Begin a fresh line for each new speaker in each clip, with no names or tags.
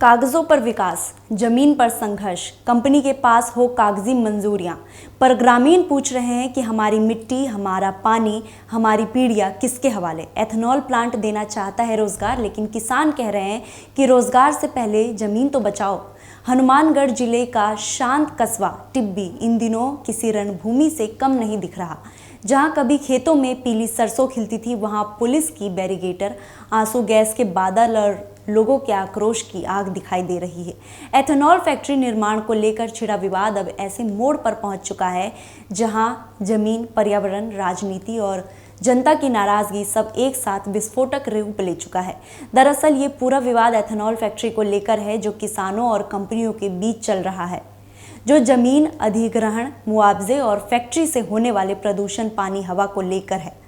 कागजों पर विकास, जमीन पर संघर्ष, कंपनी के पास हो कागजी मंजूरियां, पर ग्रामीण पूछ रहे हैं कि हमारी मिट्टी, हमारा पानी, हमारी पीढ़ियां किसके हवाले। एथेनॉल प्लांट देना चाहता है रोजगार, लेकिन किसान कह रहे हैं कि रोजगार से पहले जमीन तो बचाओ। हनुमानगढ़ जिले का शांत कस्बा टिब्बी इन दिनों किसी रणभूमि से कम नहीं दिख रहा। जहां कभी खेतों में पीली सरसों खिलती थी, वहां पुलिस की बैरिकेटर, आंसू गैस के बादल और लोगों के आक्रोश की आग दिखाई दे रही है। एथेनॉल फैक्ट्री निर्माण को लेकर छिड़ा विवाद अब ऐसे मोड़ पर पहुंच चुका है जहां जमीन, पर्यावरण, राजनीति और जनता की नाराजगी सब एक साथ विस्फोटक रूप ले चुका है। दरअसल ये पूरा विवाद एथेनॉल फैक्ट्री को लेकर है, जो किसानों और कंपनियों के बीच चल रहा है, जो जमीन अधिग्रहण, मुआवजे और फैक्ट्री से होने वाले प्रदूषण, पानी, हवा को लेकर है।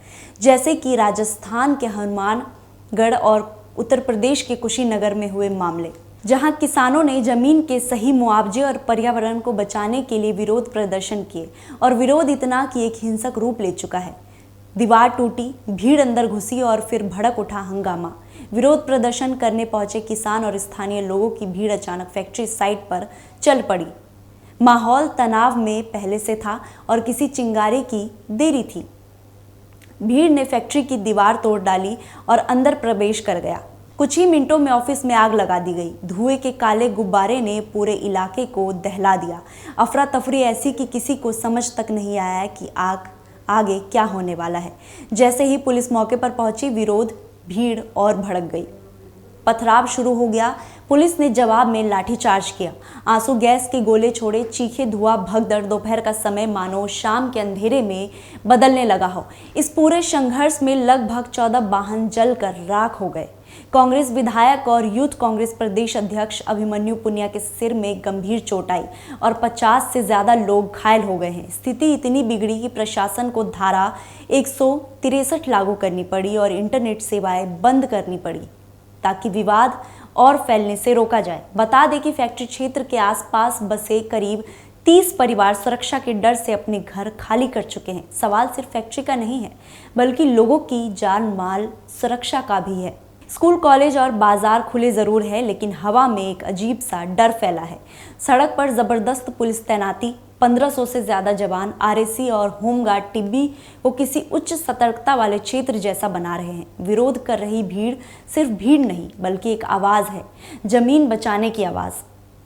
जैसे कि राजस्थान के हनुमानगढ़ और उत्तर प्रदेश के कुशीनगर में हुए मामले, जहां किसानों ने जमीन के सही मुआवजे और पर्यावरण को बचाने के लिए विरोध प्रदर्शन किए, और विरोध इतना कि एक हिंसक रूप ले चुका है। दीवार टूटी, भीड़ अंदर घुसी और फिर भड़क उठा हंगामा। विरोध प्रदर्शन करने पहुंचे किसान और स्थानीय लोगों की भीड़ अचानक फैक्ट्री साइट पर चल पड़ी। माहौल तनाव में पहले से था और किसी चिंगारे की देरी थी। भीड़ ने फैक्ट्री की दीवार तोड़ डाली और अंदर प्रवेश कर गया। कुछ ही मिनटों में ऑफिस में आग लगा दी गई। धुएं के काले गुब्बारे ने पूरे इलाके को दहला दिया। अफरा तफरी ऐसी कि किसी को समझ तक नहीं आया कि आगे क्या होने वाला है। जैसे ही पुलिस मौके पर पहुंची, विरोध भीड़ और भड़क गई। पथराव शुरू हो गया। पुलिस ने जवाब में लाठीचार्ज किया, आंसू गैस के गोले छोड़े, चीखे, धुआं, भगदड़। दोपहर का समय मानो शाम के अंधेरे में बदलने लगा हो। इस पूरे संघर्ष में लगभग 14 वाहन जलकर राख हो गए। कांग्रेस विधायक और यूथ कांग्रेस प्रदेश अध्यक्ष अभिमन्यु पुनिया के सिर में गंभीर चोट आई और 50 से ज्यादा लोग घायल हो गए हैं। स्थिति इतनी बिगड़ी कि प्रशासन को धारा 163 लागू करनी पड़ी और इंटरनेट सेवाएं बंद करनी पड़ी ताकि विवाद और फैलने से रोका जाए। बता दें कि फैक्ट्री क्षेत्र के आसपास बसे करीब 30 परिवार सुरक्षा के डर से अपने घर खाली कर चुके हैं। सवाल सिर्फ फैक्ट्री का नहीं है, बल्कि लोगों की जान माल सुरक्षा का भी है। स्कूल, कॉलेज और बाजार खुले जरूर है, लेकिन हवा में एक अजीब सा डर फैला है। सड़क पर जबरदस्त पुलिस तैनाती, 1500 से ज्यादा जवान आरएसी और होमगार्ड टिब्बी को किसी उच्च सतर्कता वाले क्षेत्र जैसा बना रहे हैं। विरोध कर रही भीड़ सिर्फ भीड़ नहीं, बल्कि एक आवाज है, जमीन बचाने की आवाज।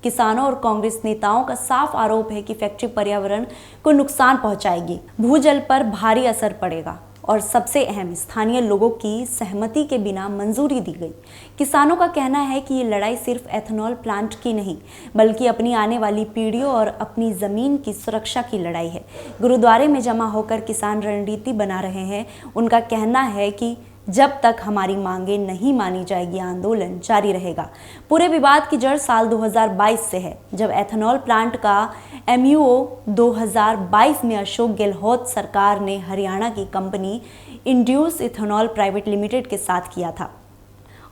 किसानों और कांग्रेस नेताओं का साफ आरोप है कि फैक्ट्री पर्यावरण को नुकसान पहुंचाएगी, भूजल पर भारी असर पड़ेगा और सबसे अहम, स्थानीय लोगों की सहमति के बिना मंजूरी दी गई। किसानों का कहना है कि ये लड़ाई सिर्फ एथेनॉल प्लांट की नहीं, बल्कि अपनी आने वाली पीढ़ियों और अपनी ज़मीन की सुरक्षा की लड़ाई है। गुरुद्वारे में जमा होकर किसान रणनीति बना रहे हैं। उनका कहना है कि जब तक हमारी मांगें नहीं मानी जाएगी, आंदोलन जारी रहेगा। पूरे विवाद की जड़ साल 2022 से है, जब एथेनॉल प्लांट का MUO 2022 में अशोक गहलोत सरकार ने हरियाणा की company induce ethanol private limited के साथ किया था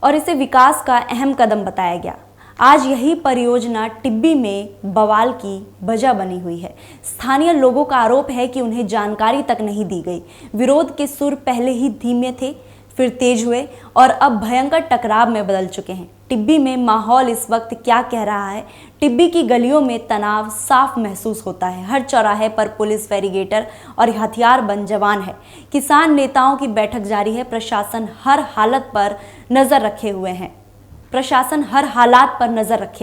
और इसे विकास का अहम कदम बताया गया। आज यही परियोजना टिब्बी में बवाल की वजह बनी हुई है। स्थानीय लोगों का आरोप है कि उन्हें जानकारी तक नहीं दी गई। विरोध के सुर पहले ही धीमे थे, फिर तेज हुए और अब भयंकर टकराव में बदल चुके हैं। टिब्बी में माहौल इस वक्त क्या कह रहा है? टिब्बी की गलियों में तनाव साफ महसूस होता है। हर चौराहे पर पुलिस, बैरिकेटर और हथियारबंद जवान है। किसान नेताओं की बैठक जारी है। प्रशासन हर हालात पर नजर रखे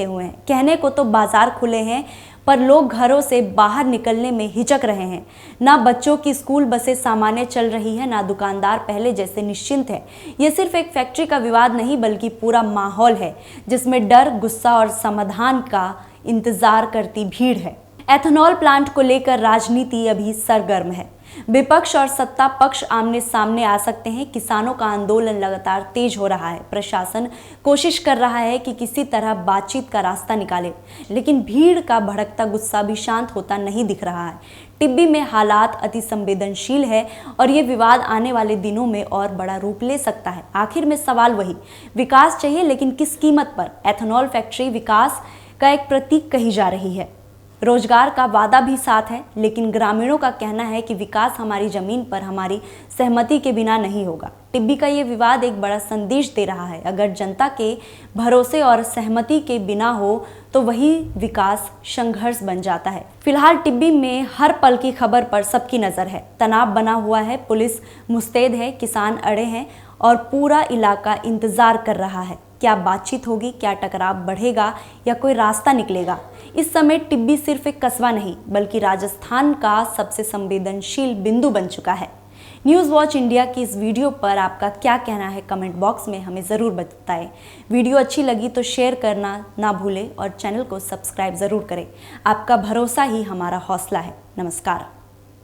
हुए हैं। कहने को तो बाजार खुले हैं, पर लोग घरों से बाहर निकलने में हिचक रहे हैं। ना बच्चों की स्कूल बसें सामान्य चल रही है, ना दुकानदार पहले जैसे निश्चिंत है। ये सिर्फ एक फैक्ट्री का विवाद नहीं, बल्कि पूरा माहौल है जिसमें डर, गुस्सा और समाधान का इंतजार करती भीड़ है। एथेनॉल प्लांट को लेकर राजनीति अभी सरगर्म है। विपक्ष और सत्ता पक्ष आमने सामने आ सकते हैं। किसानों का आंदोलन लगातार तेज हो रहा है। प्रशासन कोशिश कर रहा है कि किसी तरह बातचीत का रास्ता निकाले, लेकिन भीड़ का भड़कता गुस्सा भी शांत होता नहीं दिख रहा है। टिब्बी में हालात अति संवेदनशील है और ये विवाद आने वाले दिनों में और बड़ा रूप ले सकता है। आखिर में सवाल वही, विकास चाहिए, लेकिन किस कीमत पर? एथेनॉल फैक्ट्री विकास का एक प्रतीक कही जा रही है। रोजगार का वादा भी साथ है, लेकिन ग्रामीणों का कहना है कि विकास हमारी जमीन पर हमारी सहमति के बिना नहीं होगा। टिब्बी का ये विवाद एक बड़ा संदेश दे रहा है। अगर जनता के भरोसे और सहमति के बिना हो तो वही विकास संघर्ष बन जाता है। फिलहाल टिब्बी में हर पल की खबर पर सबकी नजर है। तनाव बना हुआ है, पुलिस मुस्तैद है, किसान अड़े हैं और पूरा इलाका इंतजार कर रहा है। क्या बातचीत होगी, क्या टकराव बढ़ेगा या कोई रास्ता निकलेगा? इस समय टिब्बी सिर्फ एक कस्बा नहीं बल्कि राजस्थान का सबसे संवेदनशील बिंदु बन चुका है। न्यूज़ वॉच इंडिया की इस वीडियो पर आपका क्या कहना है? कमेंट बॉक्स में हमें ज़रूर बताएं। वीडियो अच्छी लगी तो शेयर करना ना भूलें और चैनल को सब्सक्राइब ज़रूर करें। आपका भरोसा ही हमारा हौसला है। नमस्कार।